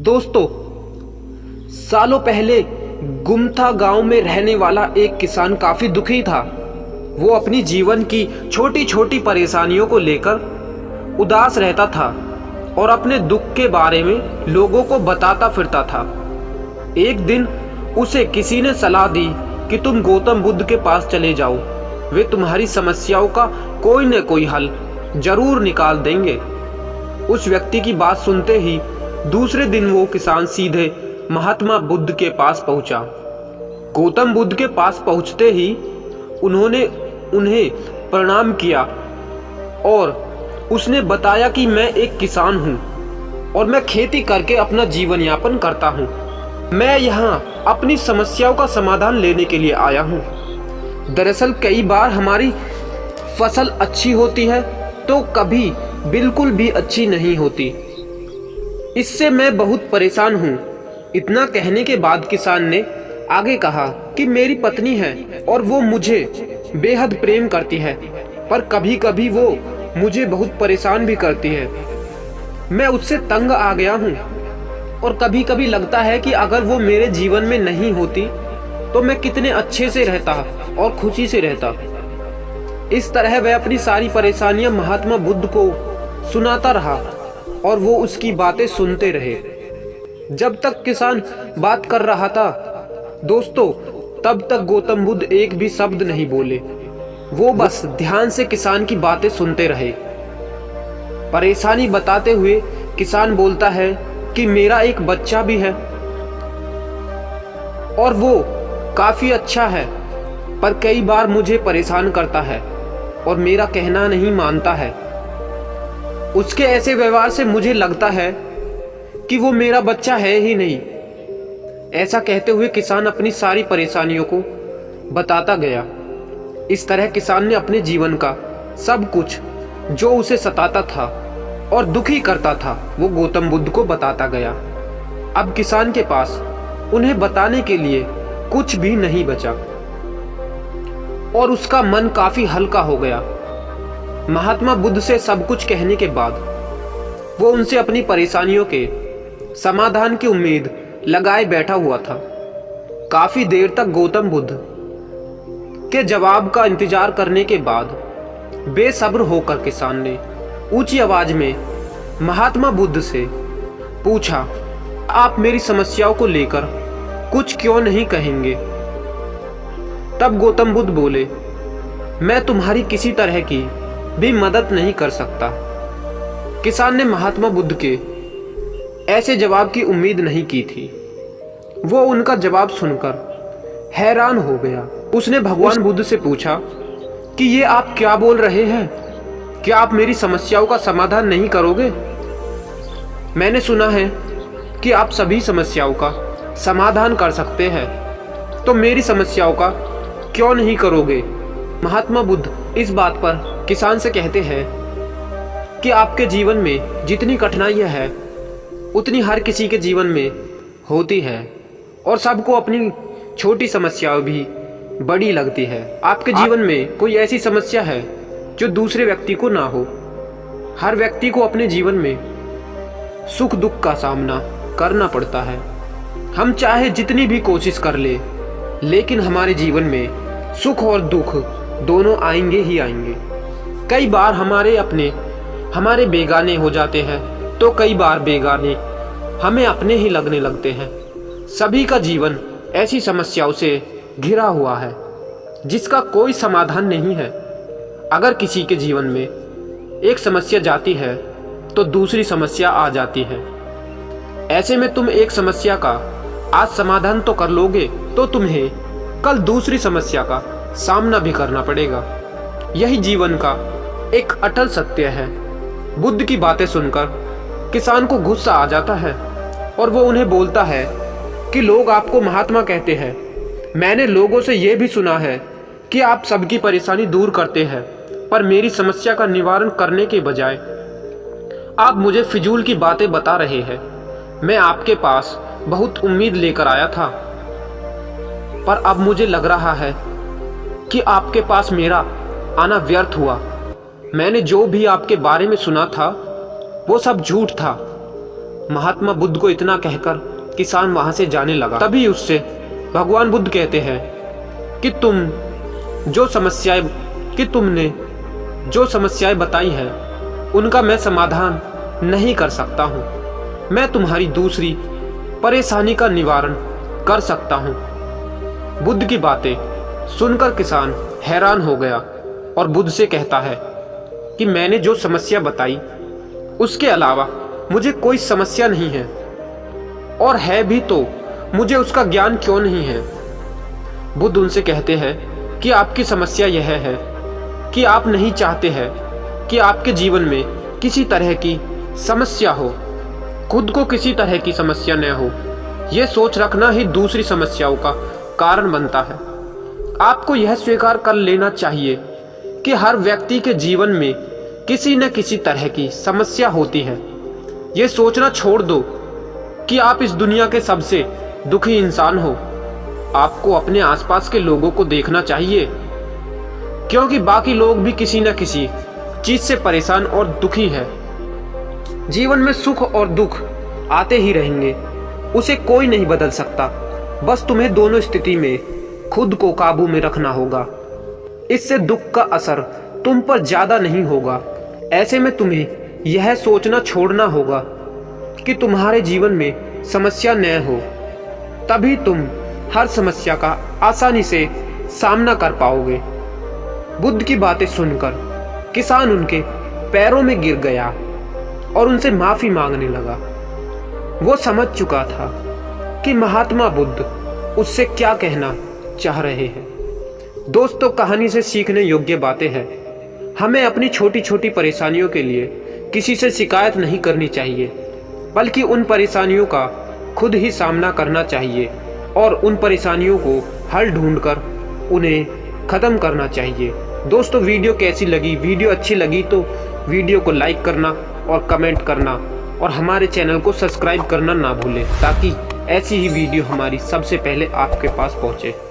दोस्तों, सालों पहले गुमथा गांव में रहने वाला एक किसान काफी दुखी था। वो अपनी जीवन की छोटी छोटी परेशानियों को लेकर उदास रहता था और अपने दुख के बारे में लोगों को बताता फिरता था। एक दिन उसे किसी ने सलाह दी कि तुम गौतम बुद्ध के पास चले जाओ, वे तुम्हारी समस्याओं का कोई न कोई हल जरूर निकाल देंगे। उस व्यक्ति की बात सुनते ही दूसरे दिन वो किसान सीधे महात्मा बुद्ध के पास पहुंचा। गौतम बुद्ध के पास पहुंचते ही उन्होंने उन्हें प्रणाम किया और उसने बताया कि मैं एक किसान हूं और मैं खेती करके अपना जीवन यापन करता हूं। मैं यहाँ अपनी समस्याओं का समाधान लेने के लिए आया हूं। दरअसल कई बार हमारी फसल अच्छी होती है तो कभी बिल्कुल भी अच्छी नहीं होती। इससे मैं बहुत परेशान हूँ। इतना कहने के बाद किसान ने आगे कहा कि मेरी पत्नी है और वो मुझे बेहद प्रेम करती है, पर कभी कभी वो मुझे बहुत परेशान भी करती है। मैं उससे तंग आ गया हूँ और कभी कभी लगता है कि अगर वो मेरे जीवन में नहीं होती तो मैं कितने अच्छे से रहता और खुशी से रहता। इस तरह वह अपनी सारी परेशानियां महात्मा बुद्ध को सुनाता रहा और वो उसकी बातें सुनते रहे। जब तक किसान बात कर रहा था दोस्तों, तब तक गौतम बुद्ध एक भी शब्द नहीं बोले। वो बस ध्यान से किसान की बातें सुनते रहे। परेशानी बताते हुए किसान बोलता है कि मेरा एक बच्चा भी है और वो काफी अच्छा है, पर कई बार मुझे परेशान करता है और मेरा कहना नहीं मानता है। उसके ऐसे व्यवहार से मुझे लगता है कि वो मेरा बच्चा है ही नहीं। ऐसा कहते हुए किसान अपनी सारी परेशानियों को बताता गया। इस तरह किसान ने अपने जीवन का सब कुछ जो उसे सताता था और दुखी करता था वो गौतम बुद्ध को बताता गया। अब किसान के पास उन्हें बताने के लिए कुछ भी नहीं बचा और उसका मन काफी हल्का हो गया। महात्मा बुद्ध से सब कुछ कहने के बाद वो उनसे अपनी परेशानियों के समाधान की उम्मीद लगाए बैठा हुआ था। काफी देर तक गौतम बुद्ध के जवाब का इंतजार करने के बाद बेसब्र होकर किसान ने ऊंची आवाज में महात्मा बुद्ध से पूछा, आप मेरी समस्याओं को लेकर कुछ क्यों नहीं कहेंगे? तब गौतम बुद्ध बोले, मैं तुम्हारी किसी तरह की भी मदद नहीं कर सकता। किसान ने महात्मा बुद्ध के ऐसे जवाब की उम्मीद नहीं की थी। वो उनका जवाब सुनकर हैरान हो गया। उसने भगवान बुद्ध से पूछा कि ये आप क्या बोल रहे हैं? क्या आप मेरी समस्याओं का समाधान नहीं करोगे? मैंने सुना है कि आप सभी समस्याओं का समाधान कर सकते हैं, तो मेरी समस्याओं का क्यों नहीं करोगे? महात्मा बुद्ध इस बात पर किसान से कहते हैं कि आपके जीवन में जितनी कठिनाइयां हैं उतनी हर किसी के जीवन में होती है और सबको अपनी छोटी समस्याएं भी बड़ी लगती है। आपके जीवन में कोई ऐसी समस्या है जो दूसरे व्यक्ति को ना हो। हर व्यक्ति को अपने जीवन में सुख दुख का सामना करना पड़ता है। हम चाहे जितनी भी कोशिश कर ले, लेकिन हमारे जीवन में सुख और दुख दोनों आएंगे ही आएंगे। कई बार हमारे बेगाने हो जाते हैं तो कई बार बेगाने हमें अपने ही लगने लगते हैं। सभी का जीवन ऐसी समस्याओं से घिरा हुआ है जिसका कोई समाधान नहीं है। अगर किसी के जीवन में एक समस्या जाती है तो दूसरी समस्या आ जाती है। ऐसे में तुम एक समस्या का आज समाधान तो कर लोगे तो तुम्हें कल दूसरी समस्या का सामना भी करना पड़ेगा। यही जीवन का एक अटल सत्य है। बुद्ध की बातें सुनकर किसान को गुस्सा आ जाता है और वो उन्हें बोलता है कि लोग आपको महात्मा कहते हैं। मैंने लोगों से यह भी सुना है कि आप सबकी परेशानी दूर करते हैं, पर मेरी समस्या का निवारण करने के बजाय आप मुझे फिजूल की बातें बता रहे हैं। मैं आपके पास बहुत उम्मीद लेकर आया था, पर अब मुझे लग रहा है कि आपके पास मेरा आना व्यर्थ हुआ। मैंने जो भी आपके बारे में सुना था वो सब झूठ था। महात्मा बुद्ध को इतना कहकर किसान वहां से जाने लगा। तभी उससे भगवान बुद्ध कहते हैं कि तुमने जो समस्याएं बताई हैं उनका मैं समाधान नहीं कर सकता हूं। मैं तुम्हारी दूसरी परेशानी का निवारण कर सकता हूं। बुद्ध की बातें सुनकर किसान हैरान हो गया और बुद्ध से कहता है कि मैंने जो समस्या बताई उसके अलावा मुझे कोई समस्या नहीं है, और है भी तो मुझे उसका ज्ञान क्यों नहीं है। बुद्ध उनसे कहते हैं कि आपकी समस्या यह है कि आप नहीं चाहते हैं कि आपके जीवन में किसी तरह की समस्या हो, खुद को किसी तरह की समस्या न हो। यह सोच रखना ही दूसरी समस्याओं का कारण बनता है। आपको यह स्वीकार कर लेना चाहिए कि हर व्यक्ति के जीवन में किसी न किसी तरह की समस्या होती है। ये सोचना छोड़ दो कि आप इस दुनिया के सबसे दुखी इंसान हो। आपको अपने आसपास के लोगों को देखना चाहिए, क्योंकि बाकी लोग भी किसी न किसी चीज से परेशान और दुखी है। जीवन में सुख और दुख आते ही रहेंगे, उसे कोई नहीं बदल सकता। बस तुम्हें दोनों स्थिति में खुद को काबू में रखना होगा। इससे दुख का असर तुम पर ज्यादा नहीं होगा। ऐसे में तुम्हें यह सोचना छोड़ना होगा कि तुम्हारे जीवन में समस्या न हो, तभी तुम हर समस्या का आसानी से सामना कर पाओगे। बुद्ध की बातें सुनकर किसान उनके पैरों में गिर गया और उनसे माफी मांगने लगा। वो समझ चुका था कि महात्मा बुद्ध उससे क्या कहना चाह रहे हैं। दोस्तों, कहानी से सीखने योग्य बातें हैं। हमें अपनी छोटी छोटी परेशानियों के लिए किसी से शिकायत नहीं करनी चाहिए, बल्कि उन परेशानियों का खुद ही सामना करना चाहिए और उन परेशानियों को हल ढूंढकर उन्हें ख़त्म करना चाहिए। दोस्तों, वीडियो कैसी लगी? वीडियो अच्छी लगी तो वीडियो को लाइक करना और कमेंट करना और हमारे चैनल को सब्सक्राइब करना ना भूलें, ताकि ऐसी ही वीडियो हमारी सबसे पहले आपके पास पहुंचे।